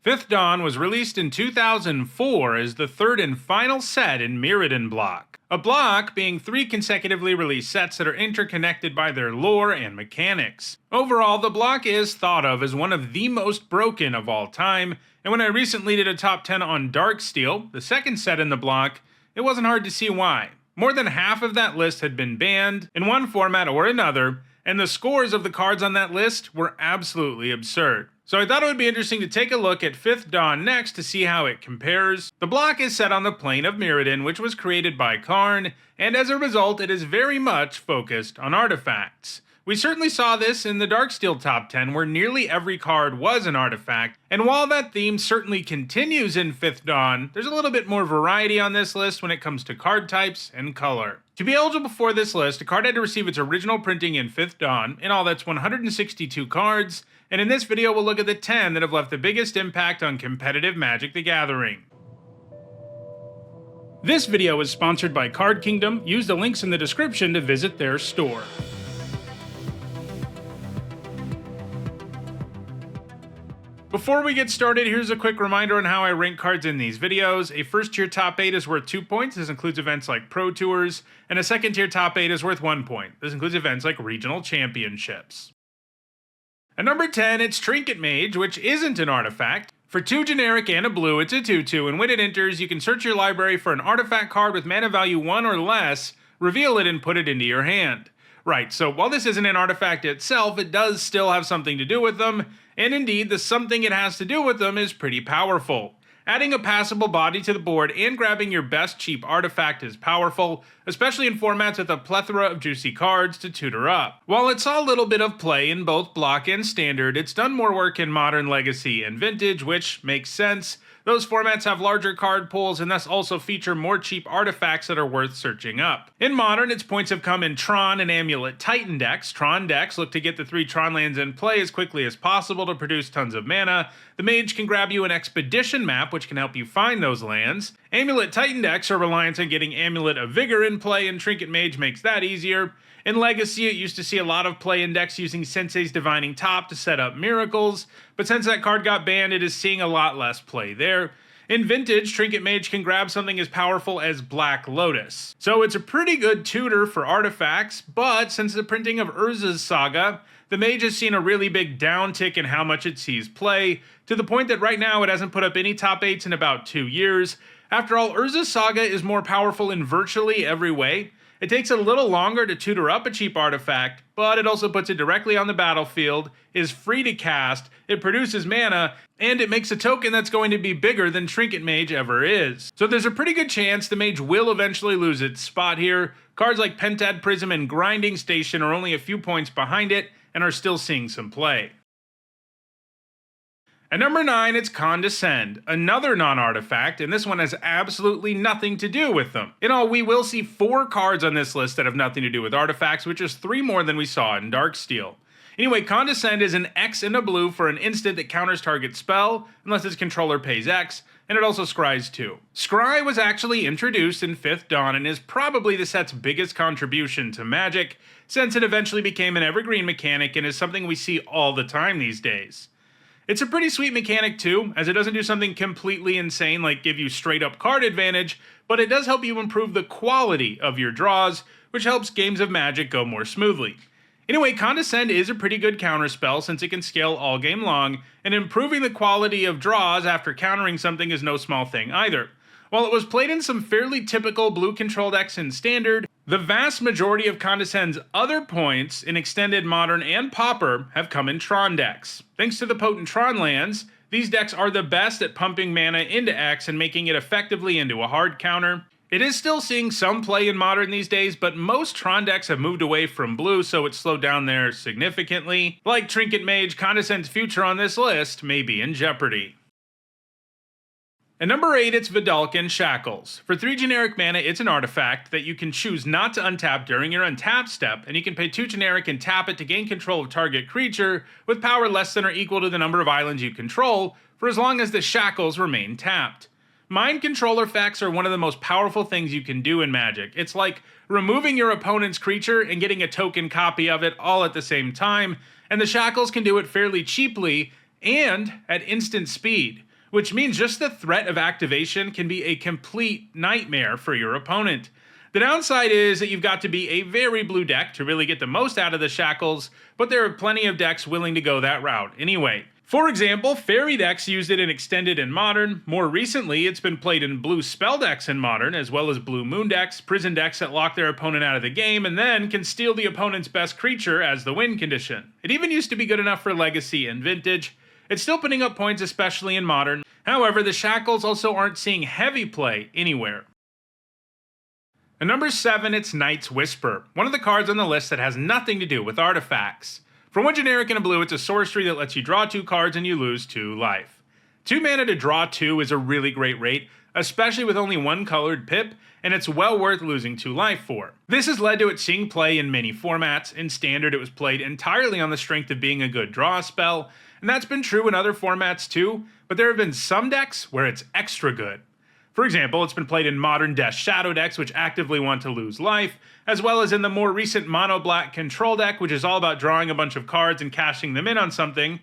Fifth Dawn was released in 2004 as the third and final set in Mirrodin block. A block being 3 consecutively released sets that are interconnected by their lore and mechanics. Overall, the block is thought of as one of the most broken of all time, and when I recently did a top 10 on Darksteel, the second set in the block, it wasn't hard to see why. More than half of that list had been banned in one format or another, and the scores of the cards on that list were absolutely absurd. So I thought it would be interesting to take a look at Fifth Dawn next to see how it compares. The block is set on the plane of Mirrodin, which was created by Karn, and as a result it is very much focused on artifacts. We certainly saw this in the Darksteel top 10, where nearly every card was an artifact, and while that theme certainly continues in Fifth Dawn, there's a little bit more variety on this list when it comes to card types and color. To be eligible for this list, a card had to receive its original printing in Fifth Dawn. In all, that's 162 cards, and in this video we'll look at the 10 that have left the biggest impact on competitive Magic the Gathering. This video is sponsored by Card Kingdom. Use the links in the description to visit their store. Before we get started, here's a quick reminder on how I rank cards in these videos. A first tier top 8 is worth 2 points. This includes events like Pro Tours, and a second tier top 8 is worth 1 point. This includes events like regional championships. At number 10, it's Trinket Mage, which isn't an artifact. For 2 generic and a blue, it's a 2/2, and when it enters, you can search your library for an artifact card with mana value 1 or less, reveal it, and put it into your hand. Right, so while this isn't an artifact itself, it does still have something to do with them, and indeed, the something it has to do with them is pretty powerful. Adding a passable body to the board and grabbing your best cheap artifact is powerful, especially in formats with a plethora of juicy cards to tutor up. While it saw a little bit of play in both block and standard, it's done more work in Modern, Legacy, and Vintage, which makes sense. Those formats have larger card pools and thus also feature more cheap artifacts that are worth searching up. In Modern, its points have come in Tron and Amulet Titan decks. Tron decks look to get the 3 Tron lands in play as quickly as possible to produce tons of mana. The Mage can grab you an Expedition map, which can help you find those lands. Amulet Titan decks are reliant on getting Amulet of Vigor in play, and Trinket Mage makes that easier. In Legacy, it used to see a lot of play in decks using Sensei's Divining Top to set up miracles, but since that card got banned, it is seeing a lot less play there. In Vintage, Trinket Mage can grab something as powerful as Black Lotus. So it's a pretty good tutor for artifacts, but since the printing of Urza's Saga, the Mage has seen a really big downtick in how much it sees play, to the point that right now it hasn't put up any top 8s in about 2 years. After all, Urza's Saga is more powerful in virtually every way. It takes a little longer to tutor up a cheap artifact, but it also puts it directly on the battlefield, is free to cast, it produces mana, and it makes a token that's going to be bigger than Trinket Mage ever is. So there's a pretty good chance the Mage will eventually lose its spot here. Cards like Pentad Prism and Grinding Station are only a few points behind it and are still seeing some play. At number 9, it's Condescend, another non-artifact, and this one has absolutely nothing to do with them. In all, we will see 4 cards on this list that have nothing to do with artifacts, which is 3 more than we saw in Darksteel. Anyway, Condescend is an X and a blue for an instant that counters target spell, unless its controller pays X, and it also scries too. Scry was actually introduced in Fifth Dawn and is probably the set's biggest contribution to Magic, since it eventually became an evergreen mechanic and is something we see all the time these days. It's a pretty sweet mechanic too, as it doesn't do something completely insane like give you straight up card advantage, but it does help you improve the quality of your draws, which helps games of Magic go more smoothly. Anyway, Condescend is a pretty good counterspell since it can scale all game long, and improving the quality of draws after countering something is no small thing either. While it was played in some fairly typical blue-controlled decks in Standard, the vast majority of Condescend's other points in Extended, Modern, and Pauper have come in Tron decks. Thanks to the potent Tron lands, these decks are the best at pumping mana into X and making it effectively into a hard counter. It is still seeing some play in Modern these days, but most Tron decks have moved away from blue, so it's slowed down there significantly. Like Trinket Mage, Condescend's future on this list may be in jeopardy. At number 8, it's Vedalken Shackles. For 3 generic mana, it's an artifact that you can choose not to untap during your untap step, and you can pay 2 generic and tap it to gain control of target creature with power less than or equal to the number of islands you control, for as long as the shackles remain tapped. Mind control effects are one of the most powerful things you can do in Magic. It's like removing your opponent's creature and getting a token copy of it all at the same time, and the shackles can do it fairly cheaply and at instant speed. which means just the threat of activation can be a complete nightmare for your opponent. The downside is that you've got to be a very blue deck to really get the most out of the Shackles, but there are plenty of decks willing to go that route anyway. For example, Fairy decks used it in Extended and Modern. More recently, it's been played in blue spell decks in Modern, as well as blue moon decks, prison decks that lock their opponent out of the game, and then can steal the opponent's best creature as the win condition. It even used to be good enough for Legacy and Vintage. It's still putting up points, especially in Modern. However, the Shackles also aren't seeing heavy play anywhere. At number 7, it's Night's Whisper, one of the cards on the list that has nothing to do with artifacts. For 1 generic and a blue, it's a sorcery that lets you draw 2 cards and you lose 2 life. 2 mana to draw 2 is a really great rate, especially with only 1 colored pip, and it's well worth losing 2 life for. This has led to it seeing play in many formats. In Standard, it was played entirely on the strength of being a good draw spell, and that's been true in other formats too, but there have been some decks where it's extra good. For example, it's been played in Modern Death Shadow decks, which actively want to lose life, as well as in the more recent mono-black control deck, which is all about drawing a bunch of cards and cashing them in on something,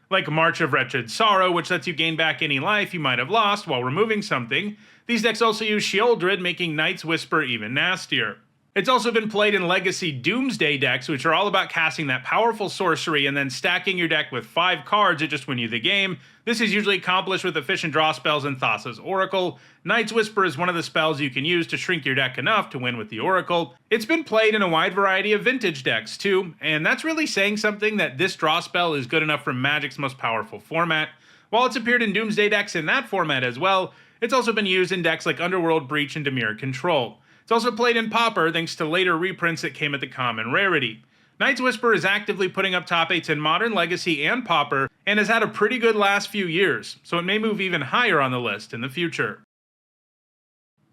like March of Wretched Sorrow, which lets you gain back any life you might have lost while removing something. These decks also use Sheoldred, making Night's Whisper even nastier. It's also been played in Legacy Doomsday decks, which are all about casting that powerful sorcery and then stacking your deck with 5 cards that just win you the game. This is usually accomplished with efficient draw spells in Thassa's Oracle. Night's Whisper is one of the spells you can use to shrink your deck enough to win with the Oracle. It's been played in a wide variety of Vintage decks too, and that's really saying something that this draw spell is good enough for Magic's most powerful format. While it's appeared in Doomsday decks in that format as well, it's also been used in decks like Underworld Breach and Dimir Control. It's also played in Pauper thanks to later reprints that came at the common rarity. Night's Whisper is actively putting up top 8s in Modern, Legacy, and Pauper, and has had a pretty good last few years, so it may move even higher on the list in the future.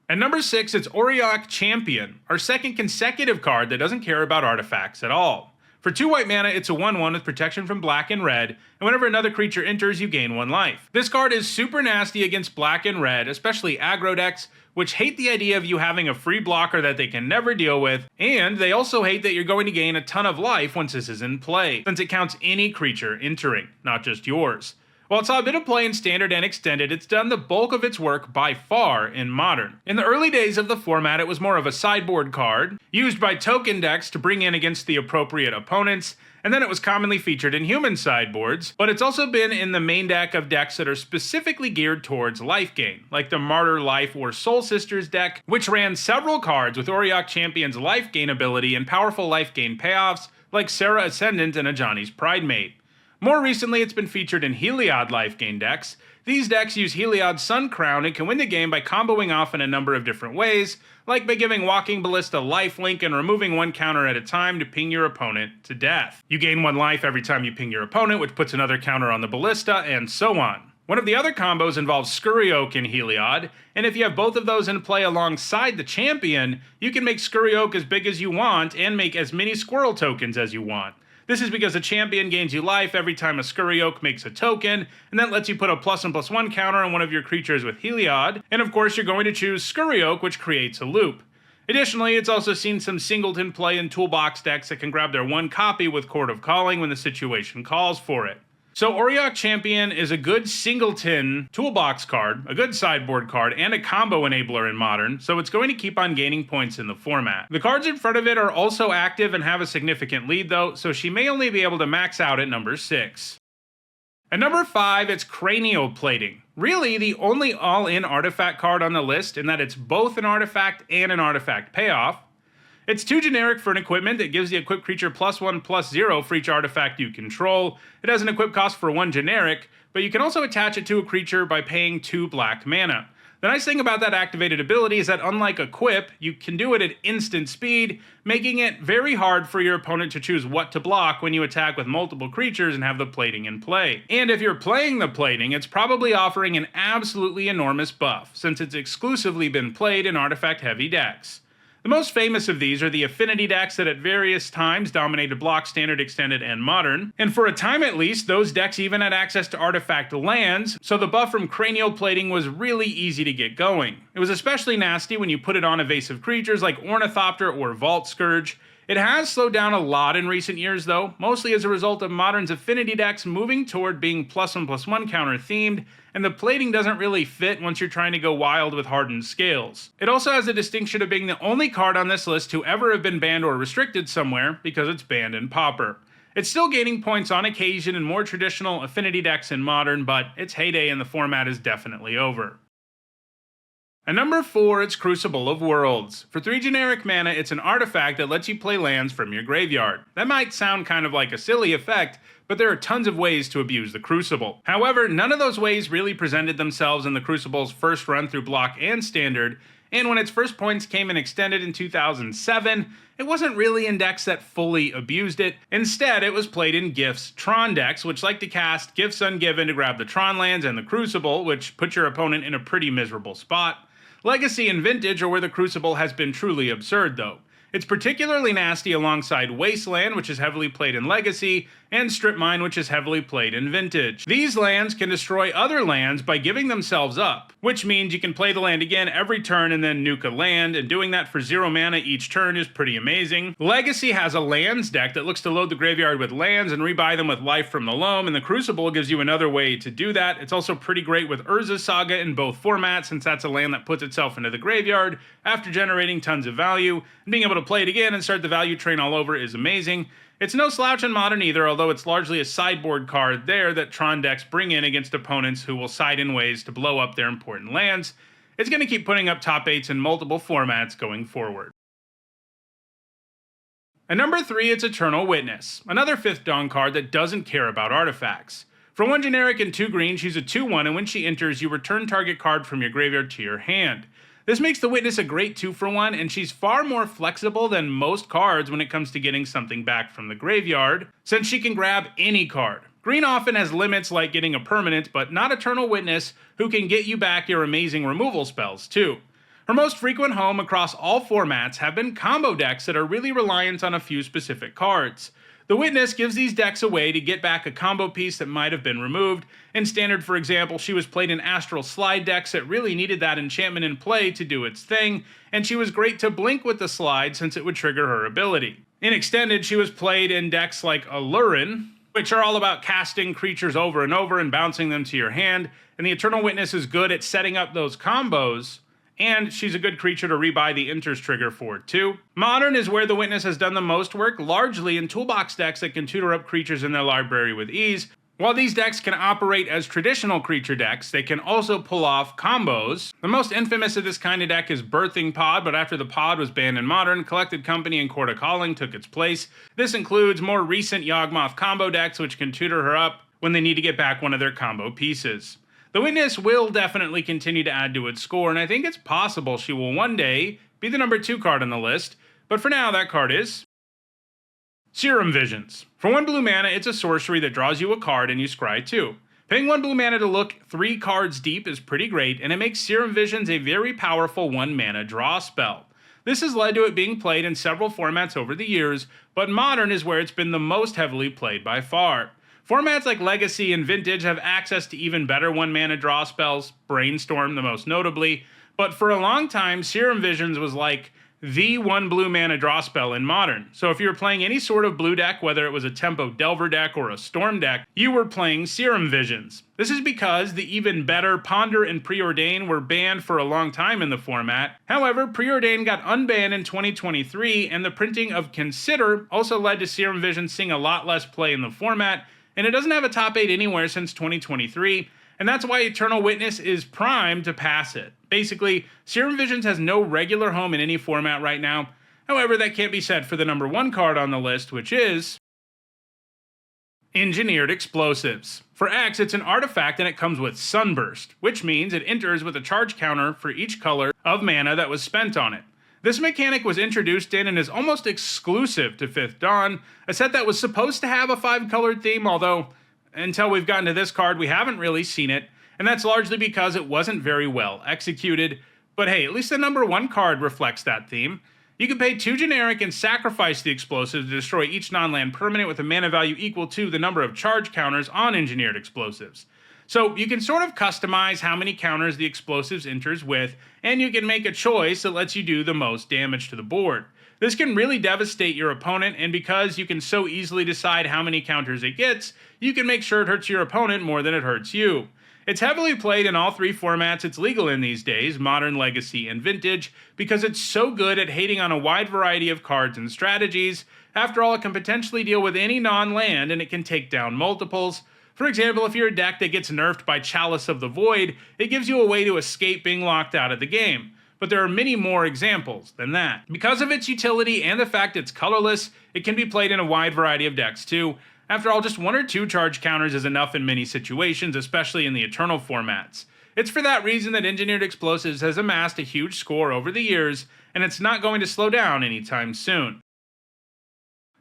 At number 6, it's Auriok Champion, our second consecutive card that doesn't care about artifacts at all. For 2 white mana, it's a 1/1 with protection from black and red, and whenever another creature enters, you gain 1 life. This card is super nasty against black and red, especially aggro decks, which hate the idea of you having a free blocker that they can never deal with, and they also hate that you're going to gain a ton of life once this is in play, since it counts any creature entering, not just yours. While it saw a bit of play in Standard and Extended, it's done the bulk of its work by far in Modern. In the early days of the format, it was more of a sideboard card, used by token decks to bring in against the appropriate opponents, and then it was commonly featured in human sideboards, but it's also been in the main deck of decks that are specifically geared towards life gain, like the Martyr Life or Soul Sisters deck, which ran several cards with Auriok Champion's life gain ability and powerful life gain payoffs, like Serra Ascendant and Ajani's Pridemate. More recently, it's been featured in Heliod life gain decks. These decks use Heliod's Sun Crown and can win the game by comboing off in a number of different ways, like by giving Walking Ballista lifelink and removing 1 counter at a time to ping your opponent to death. You gain 1 life every time you ping your opponent, which puts another counter on the Ballista, and so on. One of the other combos involves Scurryoak and Heliod, and if you have both of those in play alongside the champion, you can make Scurryoak as big as you want and make as many squirrel tokens as you want. This is because a champion gains you life every time a Scurryoak makes a token, and that lets you put a +1/+1 counter on one of your creatures with Heliod, and of course you're going to choose Scurryoak, which creates a loop. Additionally, it's also seen some singleton play in toolbox decks that can grab their 1 copy with Court of Calling when the situation calls for it. So Auriok Champion is a good singleton toolbox card, a good sideboard card, and a combo enabler in Modern, so it's going to keep on gaining points in the format. The cards in front of it are also active and have a significant lead though, so she may only be able to max out at number 6. At number 5, it's Cranial Plating. Really the only all-in artifact card on the list in that it's both an artifact and an artifact payoff. It's 2 generic for an equipment that gives the equipped creature +1/+0 for each artifact you control. It has an equip cost for 1 generic, but you can also attach it to a creature by paying 2 black mana. The nice thing about that activated ability is that unlike Equip, you can do it at instant speed, making it very hard for your opponent to choose what to block when you attack with multiple creatures and have the plating in play. And if you're playing the plating, it's probably offering an absolutely enormous buff, since it's exclusively been played in artifact-heavy decks. The most famous of these are the affinity decks that at various times dominated Block, Standard, Extended, and Modern, and for a time at least, those decks even had access to artifact lands, so the buff from Cranial Plating was really easy to get going. It was especially nasty when you put it on evasive creatures like Ornithopter or Vault Scourge. It has slowed down a lot in recent years though, mostly as a result of Modern's affinity decks moving toward being +1/+1 counter themed, and the plating doesn't really fit once you're trying to go wild with hardened scales. It also has the distinction of being the only card on this list to ever have been banned or restricted somewhere, because it's banned in Pauper. It's still gaining points on occasion in more traditional affinity decks in Modern, but its heyday in the format is definitely over. At number 4, it's Crucible of Worlds. For 3 generic mana, it's an artifact that lets you play lands from your graveyard. That might sound kind of like a silly effect, but there are tons of ways to abuse the Crucible. However, none of those ways really presented themselves in the Crucible's first run through Block and Standard, and when its first points came in Extended in 2007, it wasn't really in decks that fully abused it. Instead, it was played in Gifts Tron decks, which like to cast Gifts Ungiven to grab the Tron lands and the Crucible, which put your opponent in a pretty miserable spot. Legacy and Vintage are where the Crucible has been truly absurd though. It's particularly nasty alongside Wasteland, which is heavily played in Legacy, and Strip Mine, which is heavily played in Vintage. These lands can destroy other lands by giving themselves up, which means you can play the land again every turn and then nuke a land, and doing that for 0 mana each turn is pretty amazing. Legacy has a lands deck that looks to load the graveyard with lands and rebuy them with life from the loam, and the Crucible gives you another way to do that. It's also pretty great with Urza's Saga in both formats, since that's a land that puts itself into the graveyard after generating tons of value, and being able to play it again and start the value train all over is amazing. It's no slouch in Modern either, although it's largely a sideboard card there that Tron decks bring in against opponents who will side in ways to blow up their important lands. It's going to keep putting up top 8s in multiple formats going forward. At number 3, it's Eternal Witness, another 5th Dawn card that doesn't care about artifacts. For 1 generic and 2 green, she's a 2/1, and when she enters, you return target card from your graveyard to your hand. This makes the Witness a great 2-for-1, and she's far more flexible than most cards when it comes to getting something back from the graveyard, since she can grab any card. Green often has limits like getting a permanent, but not Eternal Witness, who can get you back your amazing removal spells too. Her most frequent home across all formats have been combo decks that are really reliant on a few specific cards. The Witness gives these decks a way to get back a combo piece that might have been removed. In Standard, for example, she was played in Astral Slide decks that really needed that enchantment in play to do its thing, and she was great to blink with the slide since it would trigger her ability. In Extended, she was played in decks like Alurin, which are all about casting creatures over and over and bouncing them to your hand, and the Eternal Witness is good at setting up those combos, and she's a good creature to rebuy the Enters trigger for too. Modern is where the Witness has done the most work, largely in toolbox decks that can tutor up creatures in their library with ease. While these decks can operate as traditional creature decks, they can also pull off combos. The most infamous of this kind of deck is Birthing Pod, but after the pod was banned in Modern, Collected Company and Court of Calling took its place. This includes more recent Yawgmoth combo decks, which can tutor her up when they need to get back one of their combo pieces. The Witness will definitely continue to add to its score, and I think it's possible she will one day be the number 2 card on the list, but for now that card is Serum Visions. For 1 blue mana, it's a sorcery that draws you a card and you scry 2. Paying 1 blue mana to look 3 cards deep is pretty great, and it makes Serum Visions a very powerful 1 mana draw spell. This has led to it being played in several formats over the years, but Modern is where it's been the most heavily played by far. Formats like Legacy and Vintage have access to even better 1 mana draw spells, Brainstorm the most notably, but for a long time, Serum Visions was like the 1 blue mana draw spell in Modern. So if you were playing any sort of blue deck, whether it was a Tempo Delver deck or a Storm deck, you were playing Serum Visions. This is because the even better Ponder and Preordain were banned for a long time in the format. However, Preordain got unbanned in 2023, and the printing of Consider also led to Serum Visions seeing a lot less play in the format, and it doesn't have a top 8 anywhere since 2023, and that's why Eternal Witness is primed to pass it. Basically, Serum Visions has no regular home in any format right now. However, that can't be said for the number 1 card on the list, which is Engineered Explosives. For X, it's an artifact and it comes with Sunburst, which means it enters with a charge counter for each color of mana that was spent on it. This mechanic was introduced in and is almost exclusive to 5th Dawn, a set that was supposed to have a 5-colored theme, although until we've gotten to this card we haven't really seen it, and that's largely because it wasn't very well executed. But hey, at least the number 1 card reflects that theme. You can pay 2 generic and sacrifice the explosives to destroy each non-land permanent with a mana value equal to the number of charge counters on Engineered Explosives. So you can sort of customize how many counters the explosives enters with, and you can make a choice that lets you do the most damage to the board. This can really devastate your opponent, and because you can so easily decide how many counters it gets, you can make sure it hurts your opponent more than it hurts you. It's heavily played in all three formats it's legal in these days, Modern, Legacy, and Vintage, because it's so good at hating on a wide variety of cards and strategies. After all, it can potentially deal with any non-land, and it can take down multiples. For example, if you're a deck that gets nerfed by Chalice of the Void, it gives you a way to escape being locked out of the game. But there are many more examples than that. Because of its utility and the fact it's colorless, it can be played in a wide variety of decks too. After all, just 1 or 2 charge counters is enough in many situations, especially in the Eternal formats. It's for that reason that Engineered Explosives has amassed a huge score over the years, and it's not going to slow down anytime soon.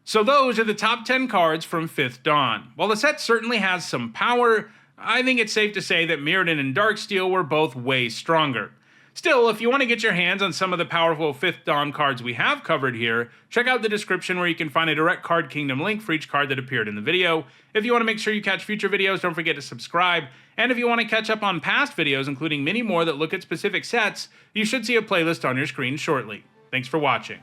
So those are the top 10 cards from 5th Dawn. While the set certainly has some power, I think it's safe to say that Mirrodin and Darksteel were both way stronger. Still, if you want to get your hands on some of the powerful 5th Dawn cards we have covered here, check out the description where you can find a direct Card Kingdom link for each card that appeared in the video. If you want to make sure you catch future videos, don't forget to subscribe. And if you want to catch up on past videos, including many more that look at specific sets, you should see a playlist on your screen shortly. Thanks for watching.